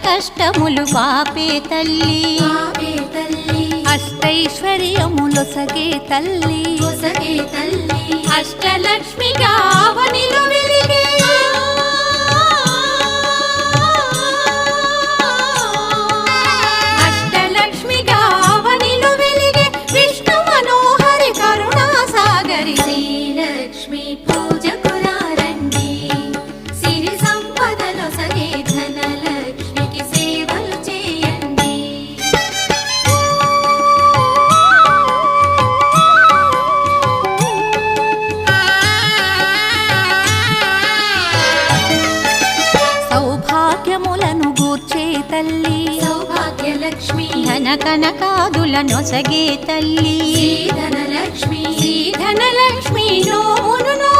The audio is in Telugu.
కష్టములు పాపే తల్లి అష్టైశ్వర్యములొసగే తల్లి అష్టలక్ష్మిగా అవనిలో వెలిగే అష్టలక్ష్మిగా అవనిలో వెలిగే విష్ణు మనోహరి కరుణా సాగరి శ్రీలక్ష్మి పూజకు రండి సిరి సంపదలో సగే ధనలక్ష్మికి సేవలు చేయండి సౌభాగ్యములను గూర్చే తల్లి సౌభాగ్యలక్ష్మి ధన కనకాదులనొసగే తల్లి ధనలక్ష్మి ధనలక్ష్మి నోమును